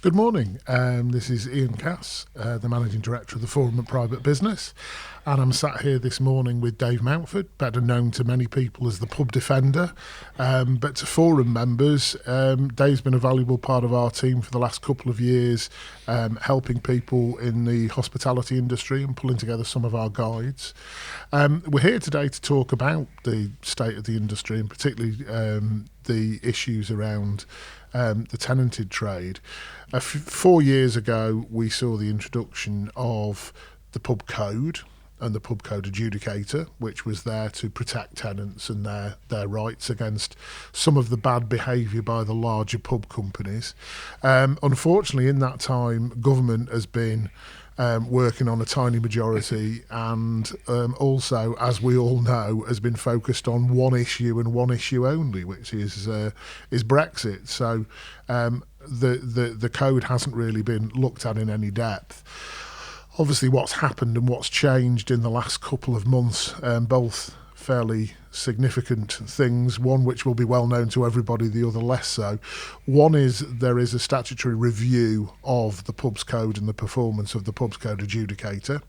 Good morning. This is Ian Cass, the Managing Director of the Forum of Private Business, and I'm sat here this morning with Dave Mountford, better known to many people as the Pub Defender, but to Forum members, Dave's been a valuable part of our team for the last couple of years, helping people in the hospitality industry and pulling together some of our guides. We're here today to talk about the state of the industry and particularly the issues around the tenanted trade. 4 years ago, we saw the introduction of the Pub Code and the Pub Code Adjudicator, which was there to protect tenants and their rights against some of the bad behaviour by the larger pub companies. Unfortunately, in that time, government has been working on a tiny majority and also, as we all know, has been focused on one issue and one issue only, which is Brexit. So the code hasn't really been looked at in any depth. Obviously, what's happened and what's changed in the last couple of months, both fairly significant things, one which will be well known to everybody, the other less so. One is there is a statutory review of the Pubs Code and the performance of the Pubs Code Adjudicator.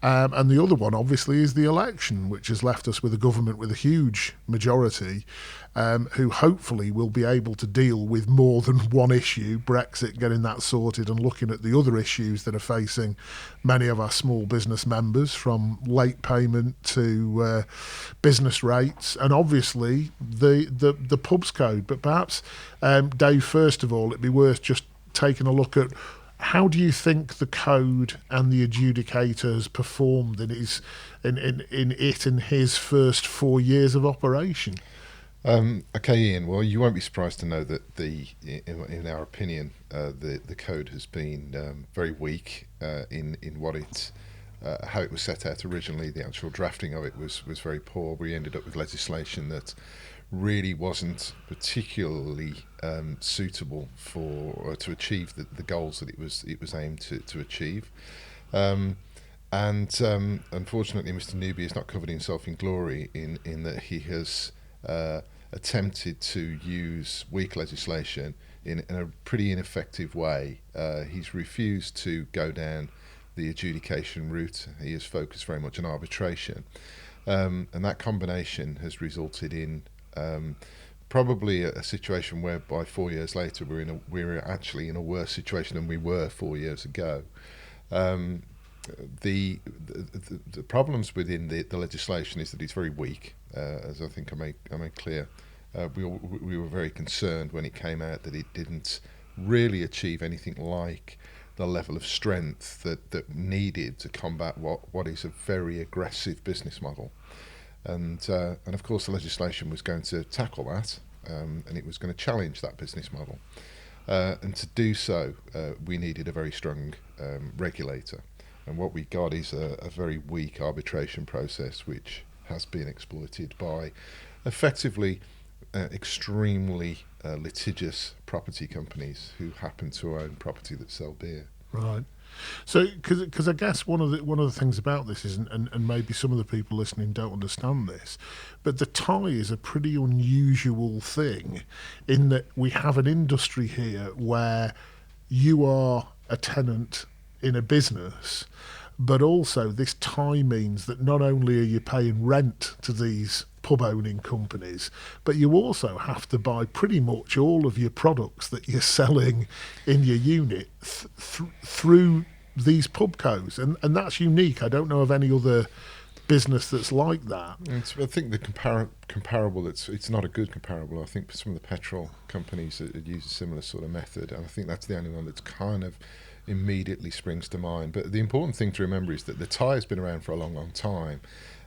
And the other one, obviously, is the election, which has left us with a government with a huge majority who hopefully will be able to deal with more than one issue, Brexit, getting that sorted and looking at the other issues that are facing many of our small business members, from late payment to business rates and obviously the Pubs Code. But perhaps, Dave, first of all, it'd be worth just taking a look at how do you think the code and the adjudicator has performed in his first 4 years of operation? Okay, Ian. Well, you won't be surprised to know that in our opinion, the code has been very weak in what it how it was set out originally. The actual drafting of it was very poor. We ended up with legislation that really wasn't particularly suitable to achieve the goals that it was aimed to achieve. Unfortunately, Mr. Newby has not covered himself in glory in that he has attempted to use weak legislation in a pretty ineffective way. He's refused to go down the adjudication route. He has focused very much on arbitration. And that combination has resulted in probably a situation whereby 4 years later we're actually in a worse situation than we were 4 years ago. The problems within the legislation is that it's very weak, as I think I made clear. We were very concerned when it came out that it didn't really achieve anything like the level of strength that needed to combat what is a very aggressive business model. And of course the legislation was going to tackle that, and it was going to challenge that business model. And to do so, we needed a very strong regulator. And what we got is a very weak arbitration process, which has been exploited by effectively extremely litigious property companies who happen to own property that sell beer. Right. So, because I guess one of the things about this is, and maybe some of the people listening don't understand this, but the tie is a pretty unusual thing in that we have an industry here where you are a tenant in a business, but also this tie means that not only are you paying rent to these pub owning companies, but you also have to buy pretty much all of your products that you're selling in your unit through these pub codes, and that's unique. I don't know of any other business that's like that. I think the comparable, it's not a good comparable. I think some of the petrol companies use a similar sort of method, and I think that's the only one that's kind of immediately springs to mind. But the important thing to remember is that the tie has been around for a long time,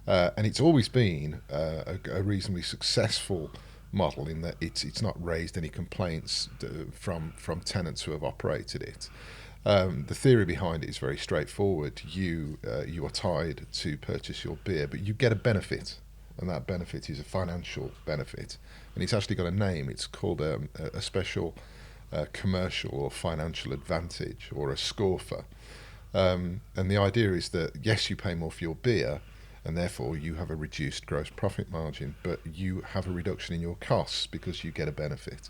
and it's always been a reasonably successful model in that it's not raised any complaints from tenants who have operated it. The theory behind it is very straightforward. You are tied to purchase your beer, but you get a benefit, and that benefit is a financial benefit, and it's actually got a name. It's called a special commercial or financial advantage, or a SCORFA. And the idea is that yes, you pay more for your beer, and therefore you have a reduced gross profit margin, but you have a reduction in your costs because you get a benefit.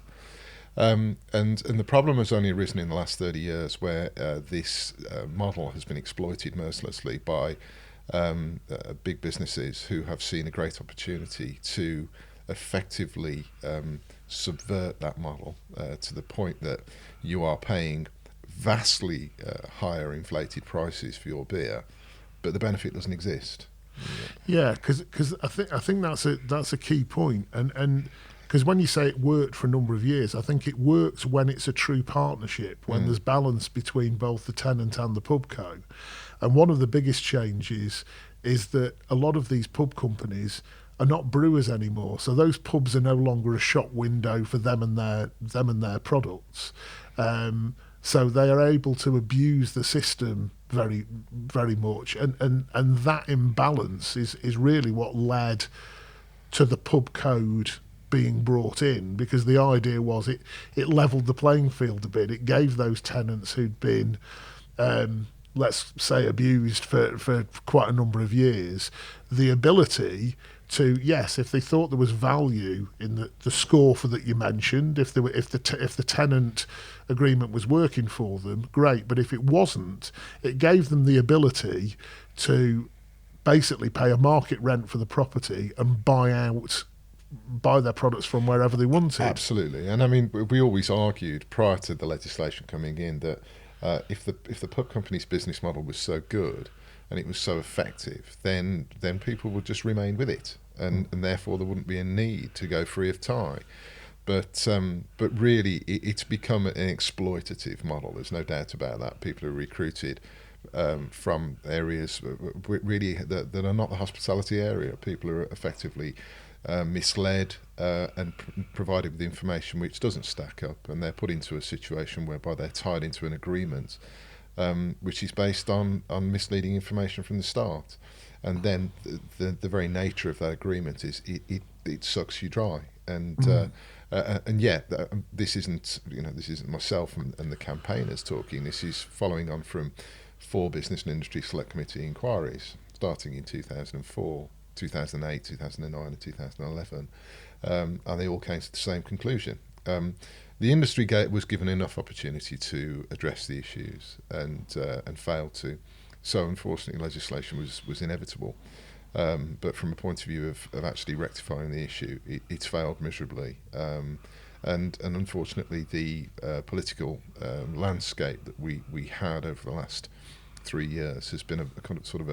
And the problem has only arisen in the last 30 years, where this model has been exploited mercilessly by big businesses who have seen a great opportunity to effectively subvert that model to the point that you are paying vastly higher inflated prices for your beer, but the benefit doesn't exist. Yeah, because I think that's a key point, and because when you say it worked for a number of years, I think it works when it's a true partnership, when there's balance between both the tenant and the pub co. And one of the biggest changes is that a lot of these pub companies are not brewers anymore, so those pubs are no longer a shop window for them and their products. So they are able to abuse the system very, very much, and that imbalance is really what led to the pub code being brought in, because the idea was it levelled the playing field a bit. It gave those tenants who'd been let's say abused for quite a number of years the ability to, yes, if they thought there was value in the score for that you mentioned, if the tenant agreement was working for them, great. But if it wasn't, it gave them the ability to basically pay a market rent for the property and buy their products from wherever they wanted. Absolutely. And I mean, we always argued prior to the legislation coming in that if the pub company's business model was so good and it was so effective, then people would just remain with it, and therefore there wouldn't be a need to go free of tie. But really, it's become an exploitative model. There's no doubt about that. People are recruited from areas really that are not the hospitality area. People are effectively misled and provided with information which doesn't stack up, and they're put into a situation whereby they're tied into an agreement which is based on misleading information from the start. And then the very nature of that agreement is it sucks you dry. And this isn't myself and the campaigners talking. This is following on from 4 Business and Industry Select Committee inquiries starting in 2004, 2008, 2009 and 2011, and they all came to the same conclusion. The industry was given enough opportunity to address the issues and failed to. So unfortunately, legislation was inevitable. But from a point of view of actually rectifying the issue, it's failed miserably. And unfortunately, the political landscape that we had over the last 3 years has been a kind of sort of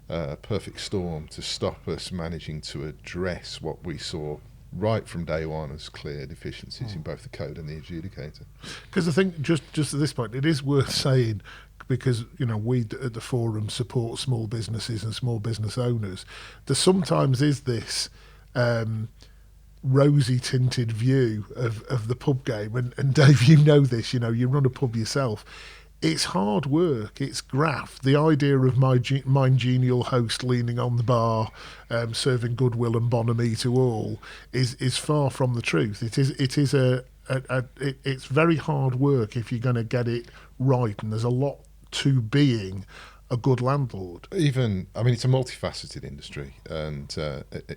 a perfect storm to stop us managing to address what we saw right from day one as clear deficiencies in both the code and the adjudicator. Because I think just at this point, it is worth saying, because we at the forum support small businesses and small business owners, there sometimes is this rosy tinted view of the pub game, and Dave, you know this, you run a pub yourself. It's hard work, it's graft. The idea of my genial host leaning on the bar, serving goodwill and bonhomie to all is far from the truth. It's very hard work if you're going to get it right, and there's a lot to being a good landlord. It's a multifaceted industry, and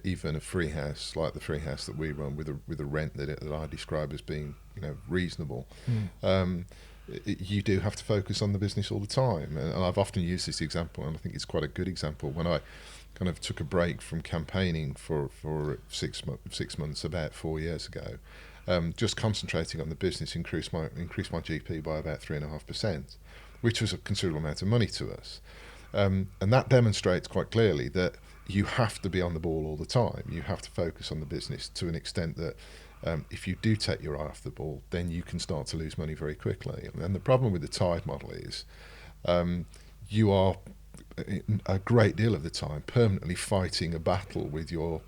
even a free house like the free house that we run with a rent that I describe as being reasonable. You do have to focus on the business all the time, and I've often used this example, and I think it's quite a good example. When I kind of took a break from campaigning for 6 months about 4 years ago, just concentrating on the business increased my GP by about 3.5%, which was a considerable amount of money to us, and that demonstrates quite clearly that you have to be on the ball all the time. You have to focus on the business to an extent that if you do take your eye off the ball, then you can start to lose money very quickly. And the problem with the tide model is you are a great deal of the time permanently fighting a battle with your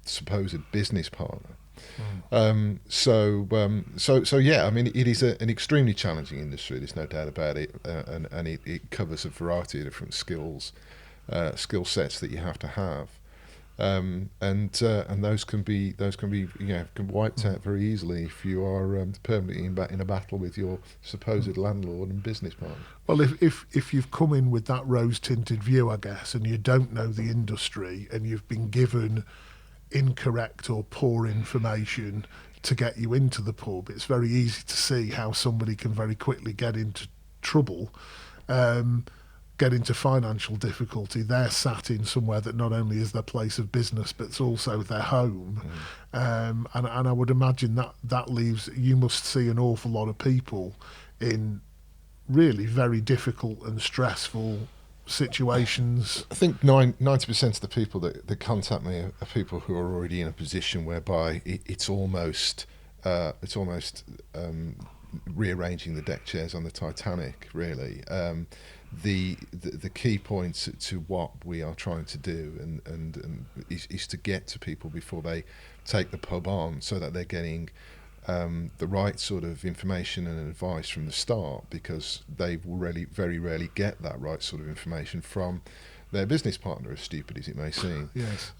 supposed business partner. It is an extremely challenging industry. There's no doubt about it, and it covers a variety of different skill sets that you have to have. And those can be wiped out very easily if you are permanently in a battle with your supposed landlord and business partner. Well, if you've come in with that rose-tinted view, I guess, and you don't know the industry, and you've been given incorrect or poor information to get you into the pub, it's very easy to see how somebody can very quickly get into trouble, get into financial difficulty. They're sat in somewhere that not only is their place of business, but it's also their home. And I would imagine that leaves, you must see an awful lot of people in really very difficult and stressful situations. I think 90% of the people that contact me are people who are already in a position whereby it's almost rearranging the deck chairs on the Titanic, really. The key points to what we are trying to do and is to get to people before they take the pub on, so that they're getting the right sort of information and advice from the start, because they will really very rarely get that right sort of information from their business partner, as stupid as it may seem. Yes.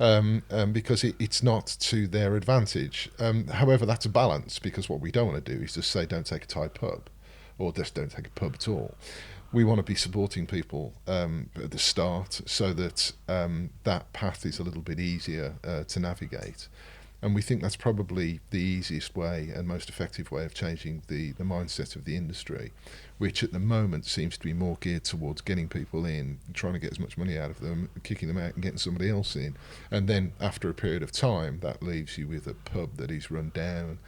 Because it's not to their advantage. However, that's a balance, because what we don't want to do is just say don't take a Thai pub, or just don't take a pub at all. We want to be supporting people at the start, so that that path is a little bit easier to navigate. And we think that's probably the easiest way and most effective way of changing the mindset of the industry, which at the moment seems to be more geared towards getting people in, trying to get as much money out of them, kicking them out and getting somebody else in. And then after a period of time, that leaves you with a pub that is run down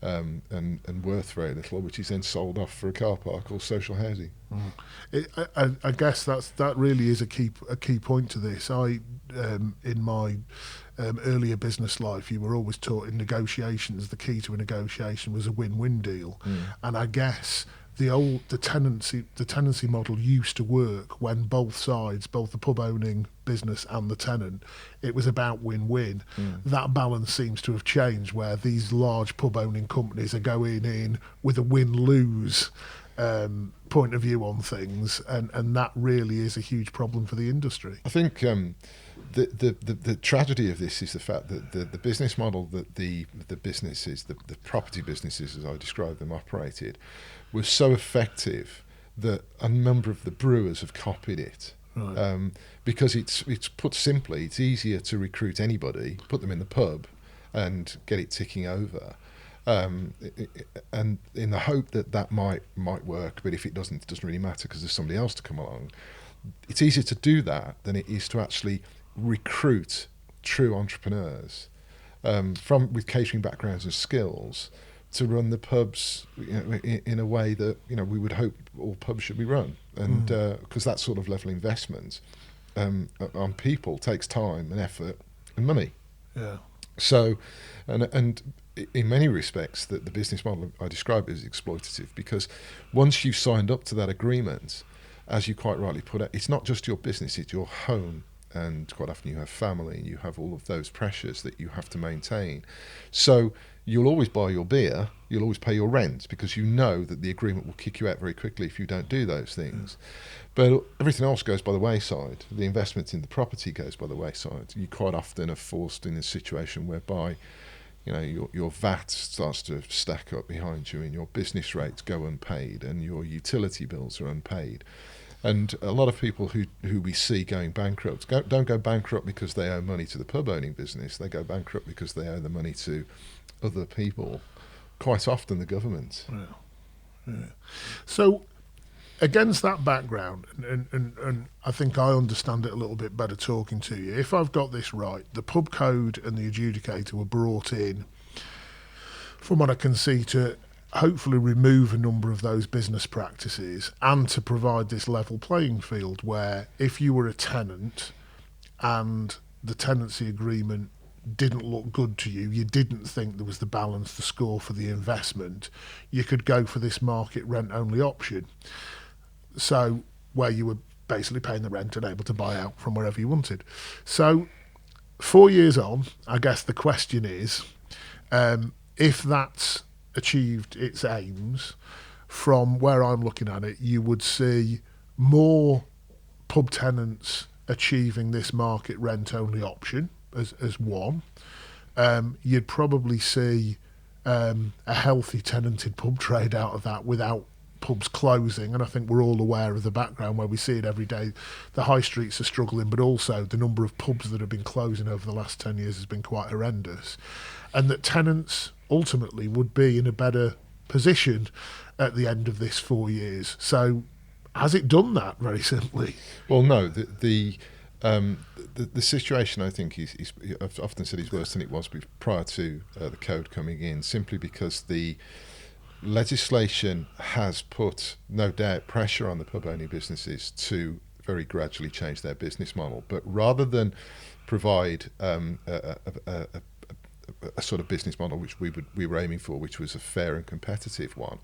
and worth very little, which is then sold off for a car park or social housing. I guess that really is a key point to this. In my earlier business life, you were always taught in negotiations, the key to a negotiation was a win-win deal. And I guess the tenancy model used to work when both sides, both the pub owning business and the tenant, it was about win-win. That balance seems to have changed, where these large pub owning companies are going in with a win-lose point of view on things, and that really is a huge problem for the industry. I think the tragedy of this is the fact that the business model that the businesses, the property businesses as I described them, operated, was so effective that a number of the brewers have copied it. Right. Because it's put simply, it's easier to recruit anybody, put them in the pub and get it ticking over. And in the hope that might work, but if it doesn't, it doesn't really matter because there's somebody else to come along. It's easier to do that than it is to actually recruit true entrepreneurs with catering backgrounds and skills to run the pubs in a way that we would hope all pubs should be run, and because that sort of level of investment on people takes time and effort and money. Yeah. So, and in many respects, the business model I describe is exploitative, because once you've signed up to that agreement, as you quite rightly put it, it's not just your business, it's your home. And quite often you have family and you have all of those pressures that you have to maintain. So you'll always buy your beer, you'll always pay your rent, because you know that the agreement will kick you out very quickly if you don't do those things. But everything else goes by the wayside. The investment in the property goes by the wayside. You quite often are forced in a situation whereby your VAT starts to stack up behind you and your business rates go unpaid and your utility bills are unpaid. And a lot of people who we see going bankrupt don't go bankrupt because they owe money to the pub owning business. They go bankrupt because they owe the money to other people, quite often the government. Yeah. So against that background, and I think I understand it a little bit better talking to you, if I've got this right, the Pub Code and the Adjudicator were brought in, from what I can see, to hopefully remove a number of those business practices and to provide this level playing field where if you were a tenant and the tenancy agreement didn't look good to you, you didn't think there was the balance, the score for the investment, you could go for this market rent only option. So where you were basically paying the rent and able to buy out from wherever you wanted. So 4 years on, I guess the question is, if that's achieved its aims, from where I'm looking at it, you would see more pub tenants achieving this market rent only option as one. You'd probably see a healthy tenanted pub trade out of that without pubs closing, and I think we're all aware of the background where we see it every day. The high streets are struggling, but also the number of pubs that have been closing over the last 10 years has been quite horrendous, and that tenants ultimately would be in a better position at the end of this 4 years. So has it done that, very simply? Well, no. The situation, I think, is I've often said is worse than it was prior to the code coming in, simply because the legislation has put, no doubt, pressure on the pub-owning businesses to very gradually change their business model. But rather than provide a sort of business model which we were aiming for, which was a fair and competitive one,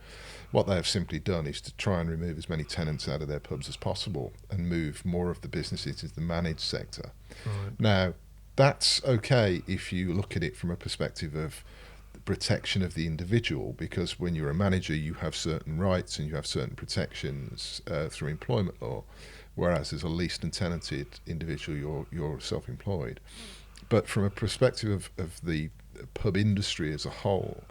what they have simply done is to try and remove as many tenants out of their pubs as possible and move more of the businesses into the managed sector. Right. Now, that's okay if you look at it from a perspective of protection of the individual, because when you're a manager you have certain rights and you have certain protections through employment law, whereas as a leased and tenanted individual you're self-employed. But from a perspective of the pub industry as a whole,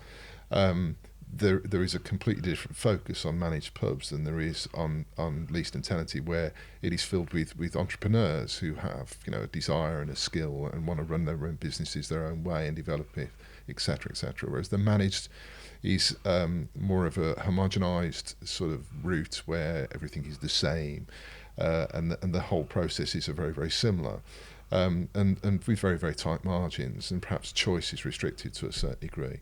there is a completely different focus on managed pubs than there is on leased and tenanted, where it is filled with entrepreneurs who have, you know, a desire and a skill and want to run their own businesses their own way and develop it, etc., etc. Whereas the managed is more of a homogenised sort of route where everything is the same, and the whole processes are very, very similar. And with very, very tight margins, and perhaps choice is restricted to a certain degree.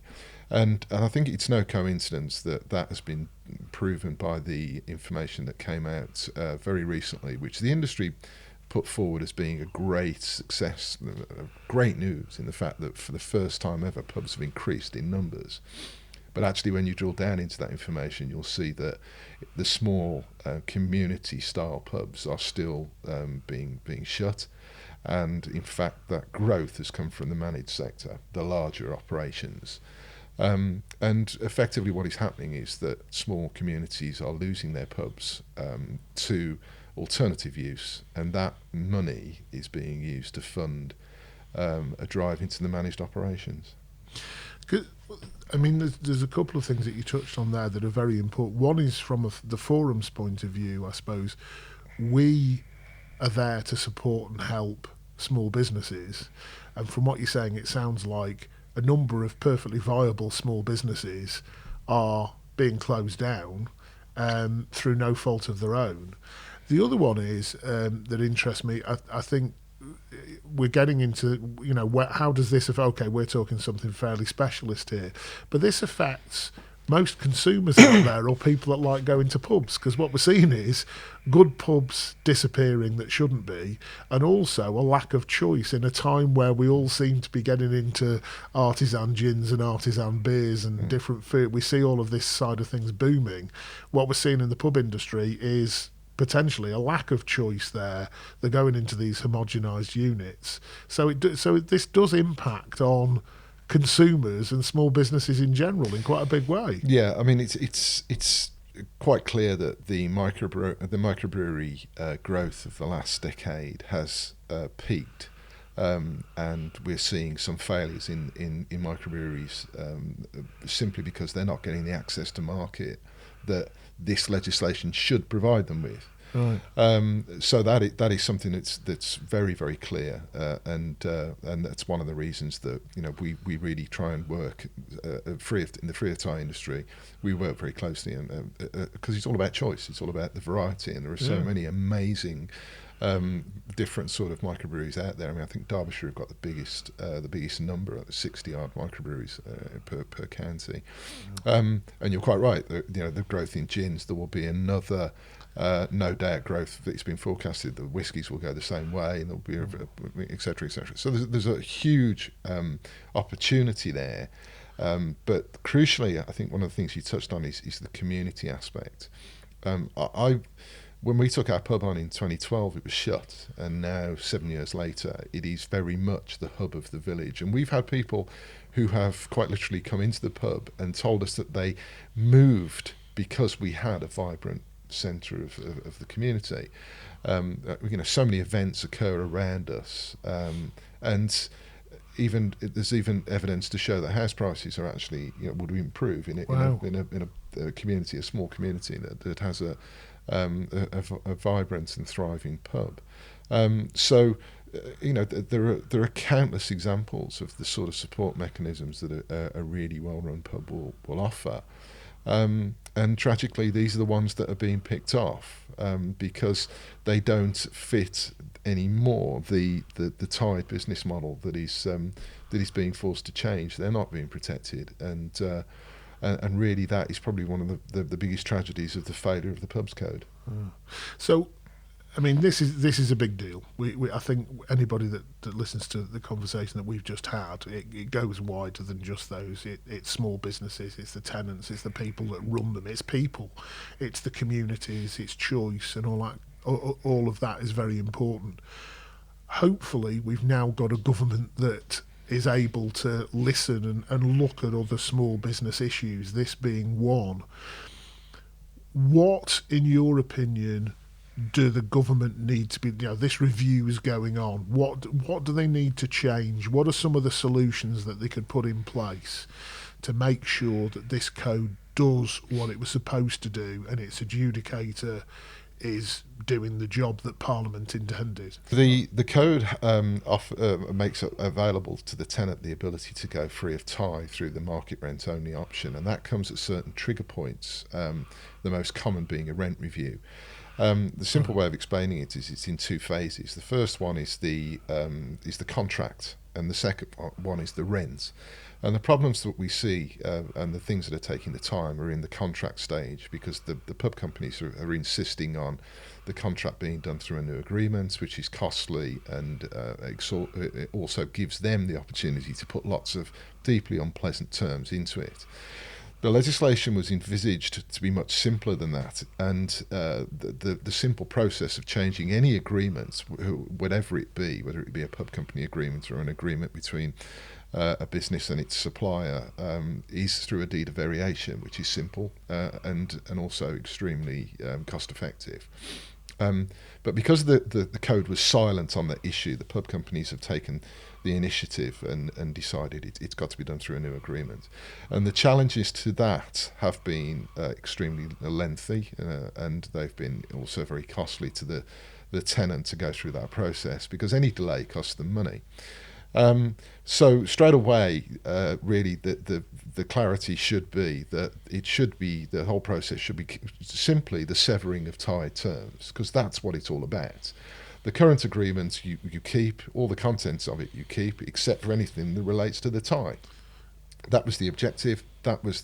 And I think it's no coincidence that has been proven by the information that came out very recently, which the industry put forward as being a great success, great news in the fact that for the first time ever pubs have increased in numbers. But actually, when you drill down into that information, you'll see that the small community-style pubs are still being shut. And in fact, that growth has come from the managed sector, the larger operations. And effectively what is happening is that small communities are losing their pubs to alternative use, and that money is being used to fund a drive into the managed operations. I mean, there's a couple of things that you touched on there that are very important. One is from the forum's point of view, I suppose. We are there to support and help small businesses, and from what you're saying, it sounds like a number of perfectly viable small businesses are being closed down through no fault of their own. The other one is that interests me. I think we're getting into, you know, how does this affect? Okay, we're talking something fairly specialist here, but this affects most consumers out there, or people that like going to pubs, because what we're seeing is good pubs disappearing that shouldn't be, and also a lack of choice in a time where we all seem to be getting into artisan gins and artisan beers and different food. We see all of this side of things booming. What we're seeing in the pub industry is potentially a lack of choice there. They're going into these homogenised units. So this does impact on consumers and small businesses in general in quite a big way. Yeah, I mean, it's quite clear that the microbrewery growth of the last decade has peaked, and we're seeing some failures in microbreweries simply because they're not getting the access to market that this legislation should provide them with. Right. So that is something that's very, very clear, and that's one of the reasons that, you know, we really try and work in the free of tie industry. We work very closely, and because it's all about choice, it's all about the variety, and there are so many amazing different sort of microbreweries out there. I mean, I think Derbyshire have got the biggest number, 60-odd microbreweries per county. And you're quite right. The growth in gins, there will be another. No doubt growth that's been forecasted. The whiskies will go the same way, and there'll be et cetera, et cetera. So there's a huge opportunity there. But crucially, I think one of the things you touched on is the community aspect. When we took our pub on in 2012, it was shut, and now 7 years later, it is very much the hub of the village. And we've had people who have quite literally come into the pub and told us that they moved because we had a vibrant centre of the community. So many events occur around us, and there's even evidence to show that house prices are actually would improve Wow. in a community, a small community that has a vibrant and thriving pub. There are countless examples of the sort of support mechanisms that a really well-run pub will offer. And tragically, these are the ones that are being picked off because they don't fit anymore the tied business model that is being forced to change. They're not being protected, and really that is probably one of the biggest tragedies of the failure of the Pubs Code. So, I mean, this is a big deal. I think anybody that listens to the conversation that we've just had, it goes wider than just those. It's small businesses, it's the tenants, it's the people that run them, it's people, it's the communities, it's choice, and all that. All of that is very important. Hopefully, we've now got a government that is able to listen and look at other small business issues, this being one. What, in your opinion, do the government need to be, this review is going on, what do they need to change? What are some of the solutions that they could put in place to make sure that this code does what it was supposed to do and its adjudicator is doing the job that Parliament intended? The code makes it available to the tenant the ability to go free of tie through the market rent only option, and that comes at certain trigger points, the most common being a rent review. The simple way of explaining it is it's in two phases. The first one is the contract, and the second one is the rent. And the problems that we see and the things that are taking the time are in the contract stage, because the pub companies are insisting on the contract being done through a new agreement, which is costly, and it also gives them the opportunity to put lots of deeply unpleasant terms into it. The legislation was envisaged to be much simpler than that, and the simple process of changing any agreement, whatever it be, whether it be a pub company agreement or an agreement between a business and its supplier, is through a deed of variation, which is simple and also extremely cost effective. But because the code was silent on that issue, the pub companies have taken the initiative and decided it's got to be done through a new agreement. And the challenges to that have been extremely lengthy, and they've been also very costly to the tenant to go through that process, because any delay costs them money. So straight away, really, the clarity should be that the whole process should be simply the severing of tied terms, because that's what it's all about. The current agreement you keep, all the contents of it you keep, except for anything that relates to the tie. That was the objective. That was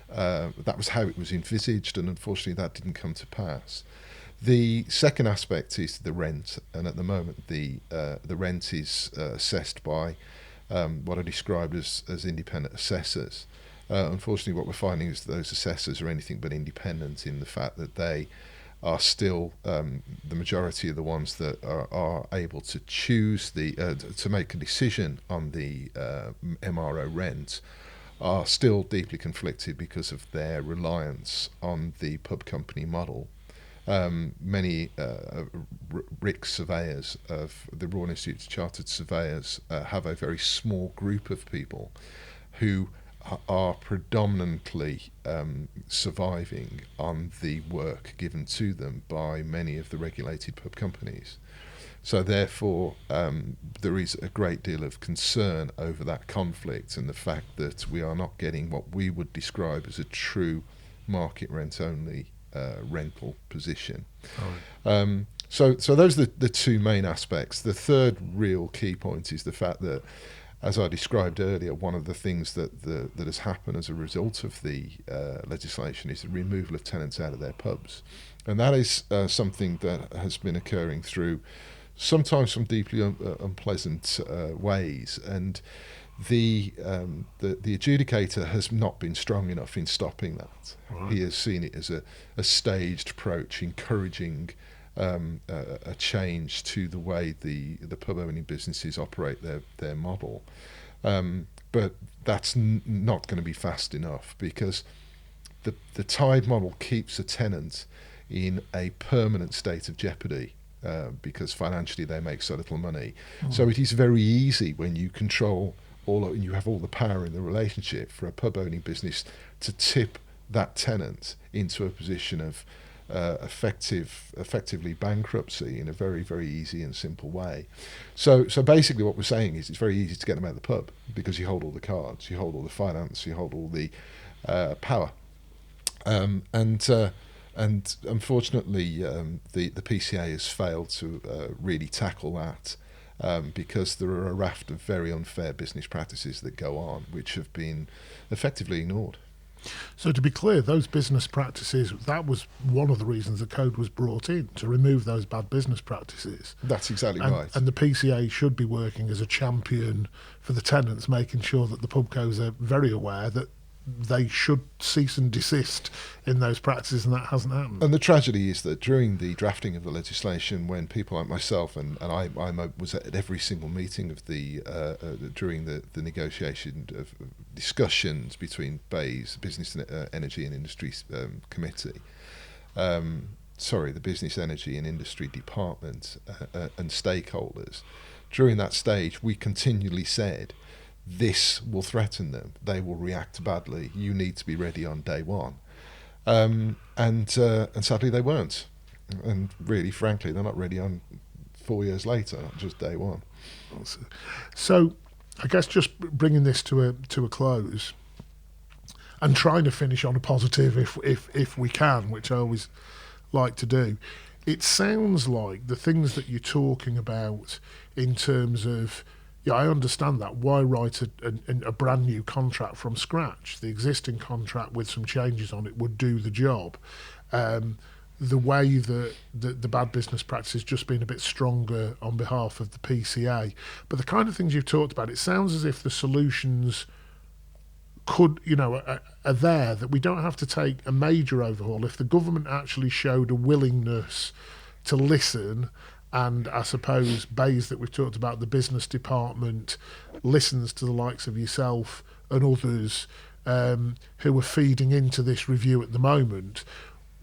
how it was envisaged, and unfortunately that didn't come to pass. The second aspect is the rent, and at the moment the rent is assessed by what are described as independent assessors. Unfortunately, what we're finding is that those assessors are anything but independent, in the fact that they are still the majority of the ones that are able to choose to make a decision on the MRO rent are still deeply conflicted because of their reliance on the pub company model. Many RIC surveyors of the Royal Institute of Chartered Surveyors have a very small group of people who are predominantly surviving on the work given to them by many of the regulated pub companies. So therefore, there is a great deal of concern over that conflict and the fact that we are not getting what we would describe as a true market rent only rental position. Right. So those are the two main aspects. The third real key point is the fact that, as I described earlier, one of the things that has happened as a result of the legislation is the removal of tenants out of their pubs. And that is something that has been occurring through sometimes some deeply unpleasant ways. And the adjudicator has not been strong enough in stopping that. Right. He has seen it as a staged approach, encouraging a change to the way the pub owning businesses operate their model. But that's not going to be fast enough, because the tied model keeps a tenant in a permanent state of jeopardy. because financially they make so little money. So it is very easy when you control and you have all the power in the relationship for a pub owning business to tip that tenant into a position of effectively bankruptcy in a very, very easy and simple way. So basically what we're saying is it's very easy to get them out of the pub because you hold all the cards, you hold all the finance, you hold all the power. And unfortunately, the PCA has failed to really tackle that because there are a raft of very unfair business practices that go on, which have been effectively ignored. So to be clear, those business practices, that was one of the reasons the code was brought in, to remove those bad business practices. That's exactly right. And the PCA should be working as a champion for the tenants, making sure that the pubcos are very aware that they should cease and desist in those practices, and that hasn't happened. And the tragedy is that during the drafting of the legislation, when people like myself and I was at every single meeting of during the negotiation of discussions between BEIS, Business Energy and Industry Committee, the Business Energy and Industry Department and stakeholders, during that stage we continually said, this will threaten them. They will react badly. You need to be ready on day one. And sadly they weren't. And really, frankly, they're not ready on 4 years later, not just day one. So I guess just bringing this to a close and trying to finish on a positive if we can, which I always like to do. It sounds like the things that you're talking about in terms of, yeah, I understand that. Why write a brand new contract from scratch? The existing contract with some changes on it would do the job. The way that the bad business practice has just been a bit stronger on behalf of the PCA. But the kind of things you've talked about, it sounds as if the solutions are there, that we don't have to take a major overhaul. If the government actually showed a willingness to listen, and I suppose BEIS that we've talked about, the business department, listens to the likes of yourself and others who are feeding into this review at the moment,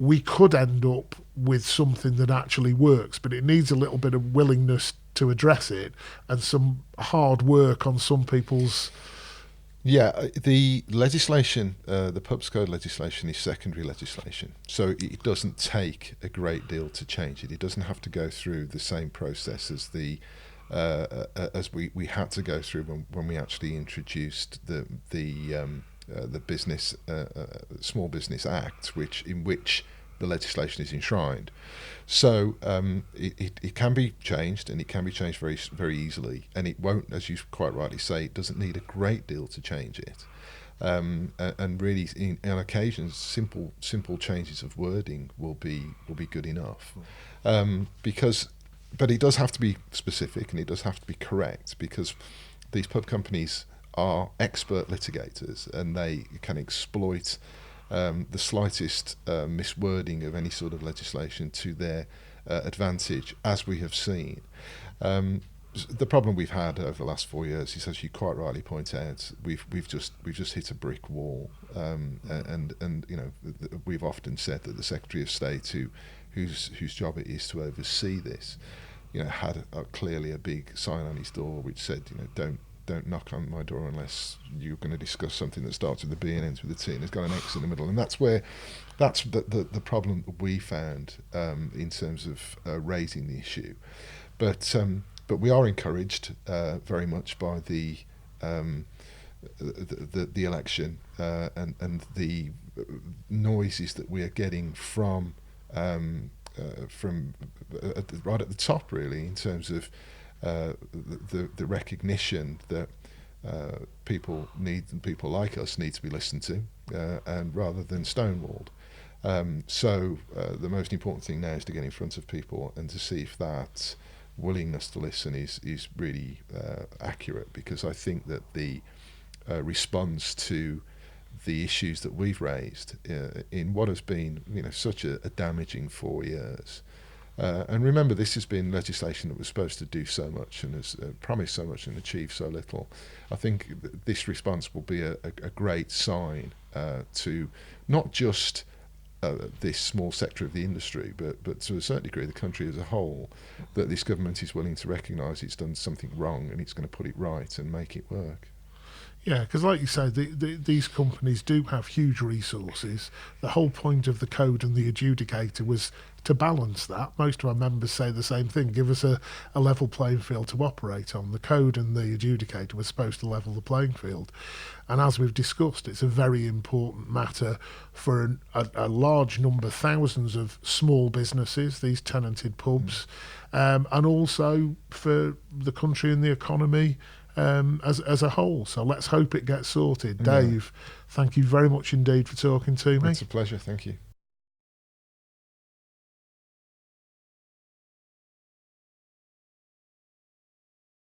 we could end up with something that actually works, but it needs a little bit of willingness to address it and some hard work on some people's. Yeah, the legislation, the Pubs Code legislation is secondary legislation, so it doesn't take a great deal to change it. It doesn't have to go through the same process as as we had to go through when we actually introduced the business Small Business Act, in which the legislation is enshrined. So it can be changed, and it can be changed very, very easily, and it won't, as you quite rightly say, it doesn't need a great deal to change it. And really, on occasions, simple changes of wording will be good enough, but it does have to be specific and it does have to be correct, because these pub companies are expert litigators and they can exploit the slightest miswording of any sort of legislation to their advantage, as we have seen. The problem we've had over the last 4 years is, as you quite rightly point out, we've just hit a brick wall, and we've often said that the Secretary of State, whose job it is to oversee this, had clearly a big sign on his door which said, don't knock on my door unless you're going to discuss something that starts with a B and ends with a T and has got an X in the middle. And that's the problem that we found in terms of raising the issue. But we are encouraged very much by the election and the noises that we are getting from right at the top, really, in terms of the recognition that people like us need to be listened to, and rather than stonewalled. So the most important thing now is to get in front of people and to see if that willingness to listen is really accurate, because I think that the response to the issues that we've raised in what has been such a damaging 4 years. And remember, this has been legislation that was supposed to do so much and has promised so much and achieved so little. I think this response will be a great sign to not just this small sector of the industry, but to a certain degree, the country as a whole, that this government is willing to recognise it's done something wrong and it's going to put it right and make it work. Yeah, because like you say, these companies do have huge resources. The whole point of the code and the adjudicator was to balance that. Most of our members say the same thing: give us a level playing field to operate on. The code and the adjudicator was supposed to level the playing field. And as we've discussed, it's a very important matter for a large number, thousands of small businesses, these tenanted pubs, and also for the country and the economy as a whole. So let's hope it gets sorted. Dave, thank you very much indeed for talking to me. It's a pleasure. Thank you.